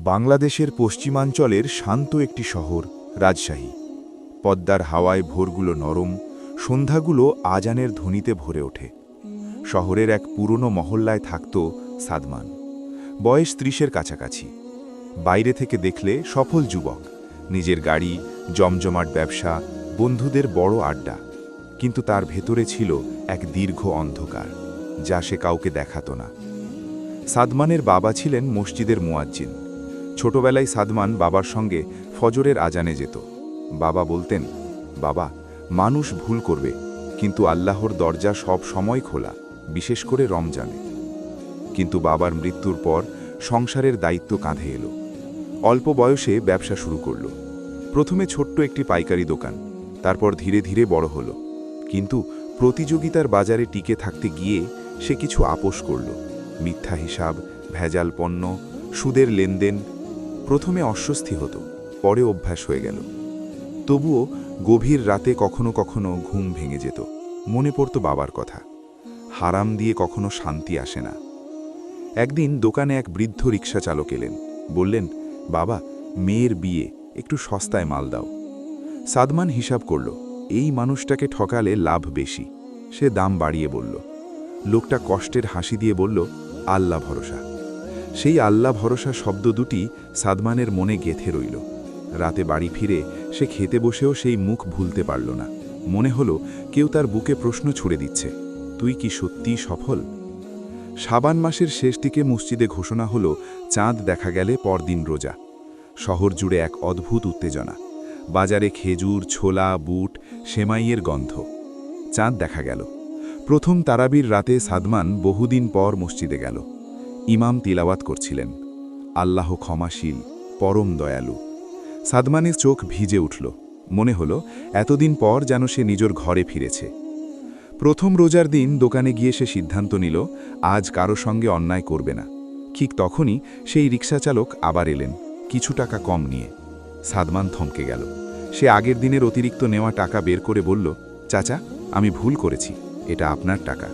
বাংলাদেশের পশ্চিমাঞ্চলের শান্ত একটি শহর রাজশাহী। পদ্মার হাওয়ায় ভোরগুলো নরম, সন্ধ্যাগুলো আজানের ধ্বনিতে ভরে ওঠে। শহরের এক পুরনো মহল্লায় থাকত সাদমান, বয়স ৩০-এর কাছাকাছি। বাইরে থেকে দেখলে সফল যুবক, নিজের গাড়ি, জমজমাট ব্যবসা, বন্ধুদের বড় আড্ডা। কিন্তু তার ভেতরে ছিল এক দীর্ঘ অন্ধকার, যা সে কাউকে দেখাত না। সাদমানের বাবা ছিলেন মসজিদের মুয়াজ্জিন। ছোটবেলায় সাদমান বাবার সঙ্গে ফজরের আজানে যেত। বাবা বলতেন, বাবা, মানুষ ভুল করবে, কিন্তু আল্লাহর দরজা সব সময় খোলা, বিশেষ করে রমজানে। কিন্তু বাবার মৃত্যুর পর সংসারের দায়িত্ব কাঁধে এলো। অল্প বয়সে ব্যবসা শুরু করল। প্রথমে ছোট্ট একটি পাইকারি দোকান, তারপর ধীরে ধীরে বড় হলো। কিন্তু প্রতিযোগিতার বাজারে টিকে থাকতে গিয়ে সে কিছু আপোস করল। মিথ্যা হিসাব, ভেজাল পণ্য, সুদের লেনদেন। প্রথমে অস্বস্তি হতো, পরে অভ্যাস হয়ে গেল। তবুও গভীর রাতে কখনো কখনো ঘুম ভেঙে যেত। মনে পড়ত বাবার কথা। হারাম দিয়ে কখনো শান্তি আসে না। একদিন দোকানে এক বৃদ্ধ রিক্সা চালক এলেন। বললেন, বাবা, মেয়ের বিয়ে, একটু সস্তায় মাল দাও। সাদমান হিসাব করল, এই মানুষটাকে ঠকালে লাভ বেশি। সে দাম বাড়িয়ে বলল। লোকটা কষ্টের হাসি দিয়ে বলল, আল্লাহ ভরসা। সেই আল্লাহ ভরসা শব্দ দুটি সাদমানের মনে গেঁথে রইল। রাতে বাড়ি ফিরে সে খেতে বসেও সেই মুখ ভুলতে পারল না। মনে হলো কেউ তার বুকে প্রশ্ন ছুড়ে দিচ্ছে, তুই কি সত্যিই সফল? শাবান মাসের শেষ দিকে মসজিদে ঘোষণা হলো, চাঁদ দেখা গেলে পরদিন রোজা। শহর জুড়ে এক অদ্ভুত উত্তেজনা। বাজারে খেজুর, ছোলা, বুট, সেমাইয়ের গন্ধ। চাঁদ দেখা গেল। প্রথম তারাবির রাতে সাদমান বহুদিন পর মসজিদে গেল। ইমাম তিলাওয়াত করছিলেন, আল্লাহ ক্ষমাশীল, পরম দয়ালু। সাদমানের চোখ ভিজে উঠল। মনে হলো এতদিন পর যেন সে নিজের ঘরে ফিরেছে। প্রথম রোজার দিন দোকানে গিয়ে সে সিদ্ধান্ত নিল, আজ কারো সঙ্গে অন্যায় করবে না। ঠিক তখনই সেই রিক্সাচালক আবার এলেন, কিছু টাকা কম নিয়ে। সাদমান থমকে গেল। সে আগের দিনের অতিরিক্ত নেওয়া টাকা বের করে বলল, চাচা, আমি ভুল করেছি, এটা আপনার টাকা।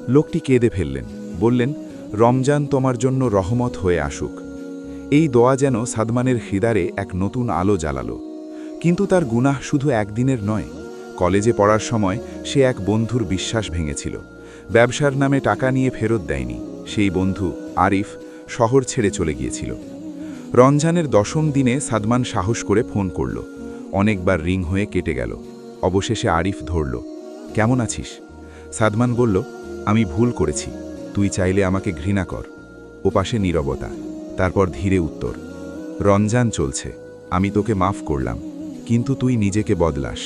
লোকটি কেঁদে ফেললেন, বললেন, রমজান তোমার জন্য রহমত হয়ে আসুক। এই দোয়া যেন সাদমানের হৃদয়ে এক নতুন আলো জ্বালালো। কিন্তু তার গুনাহ শুধু একদিনের নয়। কলেজে পড়ার সময় সে এক বন্ধুর বিশ্বাস ভেঙেছিল। ব্যবসার নামে টাকা নিয়ে ফেরত দেয়নি। সেই বন্ধু আরিফ শহর ছেড়ে চলে গিয়েছিল। রমজানের 10ম দিনে সাদমান সাহস করে ফোন করল। অনেকবার রিং হয়ে কেটে গেল। অবশেষে আরিফ ধরল, কেমন আছিস? সাদমান বলল, আমি ভুল করেছি, তুই চাইলে আমাকে ঘৃণা কর। ওপাশে নীরবতা। তারপর ধীরে উত্তর, রমজান চলছে, আমি তোকে মাফ করলাম, কিন্তু তুই নিজেকে বদলাস।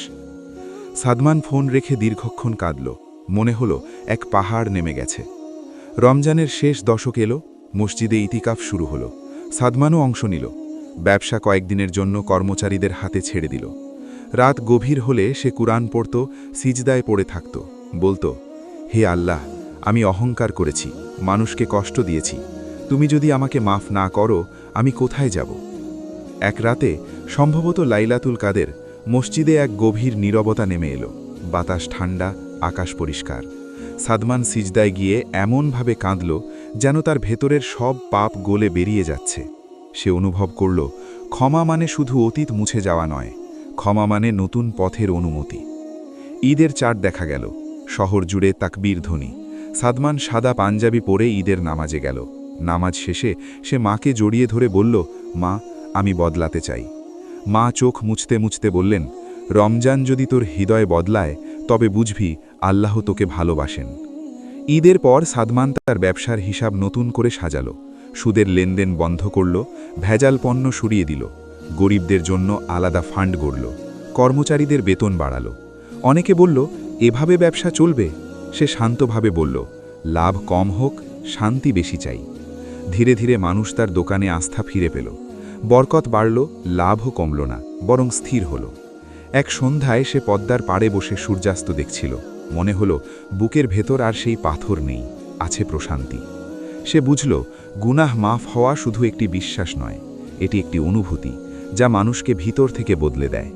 সাদমান ফোন রেখে দীর্ঘক্ষণ কাঁদল। মনে হলো এক পাহাড় নেমে গেছে। রমজানের শেষ দশক এলো। মসজিদে ইতিকাফ শুরু হলো। সাদমানও অংশ নিল। ব্যবসা কয়েকদিনের জন্য কর্মচারীদের হাতে ছেড়ে দিল। রাত গভীর হলে সে কুরআন পড়ত, সিজদায় পড়ে থাকত। বলতো, হে আল্লাহ, আমি অহংকার করেছি, মানুষকে কষ্ট দিয়েছি। তুমি যদি আমাকে মাফ না করো, আমি কোথায় যাব? এক রাতে, সম্ভবত লাইলাতুল কাদের, মসজিদে এক গভীর নীরবতা নেমে এলো। বাতাস ঠান্ডা, আকাশ পরিষ্কার। সাদমান সিজদায় গিয়ে এমনভাবে কাঁদল যেন তার ভেতরের সব পাপ গলে বেরিয়ে যাচ্ছে। সে অনুভব করল, ক্ষমা মানে শুধু অতীত মুছে যাওয়া নয়, ক্ষমা মানে নতুন পথের অনুমতি। ঈদের চাঁদ দেখা গেল। শহর জুড়ে তাকবীর ধ্বনি। সাদমান সাদা পাঞ্জাবি পরে ঈদের নামাজে গেল। নামাজ শেষে সে মাকে জড়িয়ে ধরে বলল, মা, আমি বদলাতে চাই। মা চোখ মুছতে মুছতে বললেন, রমজান যদি তোর হৃদয় বদলায়, তবে বুঝবি আল্লাহ তোকে ভালোবাসেন। ঈদের পর সাদমান তার ব্যবসার হিসাব নতুন করে সাজালো। সুদের লেনদেন বন্ধ করল, ভেজাল পণ্য সরিয়ে দিল, গরিবদের জন্য আলাদা ফান্ড গড়ল, কর্মচারীদের বেতন বাড়ালো। অনেকে বলল, এভাবে ব্যবসা চলবে? সে শান্তভাবে বলল, লাভ কম হোক, শান্তি বেশি চাই। ধীরে ধীরে মানুষ তার দোকানে আস্থা ফিরে পেল। বরকত বাড়ল, লাভও কমল না, বরং স্থির হল। এক সন্ধ্যায় সে পদ্মার পাড়ে বসে সূর্যাস্ত দেখছিল। মনে হলো বুকের ভেতর আর সেই পাথর নেই, আছে প্রশান্তি। সে বুঝল, গুনাহ মাফ হওয়া শুধু একটি বিশ্বাস নয়, এটি একটি অনুভূতি যা মানুষকে ভিতর থেকে বদলে দেয়।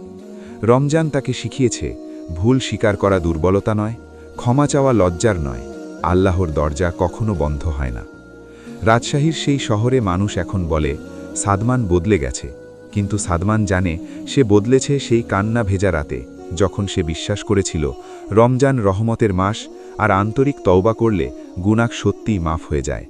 রমজান তাকে শিখিয়েছে, ভুল স্বীকার করা দুর্বলতা নয়, ক্ষমা চাওয়া লজ্জার নয়, আল্লাহর দরজা কখনো বন্ধ হয় না। রাজশাহীর সেই শহরে মানুষ এখন বলে, সাদমান বদলে গেছে, কিন্তু সাদমান জানে সে বদলেছে সেই কান্না ভেজা রাতে, যখন সে বিশ্বাস করেছিল রমজান রহমতের মাস আর আন্তরিক তওবা করলে গুনাহ সত্যিই মাফ হয়ে যায়।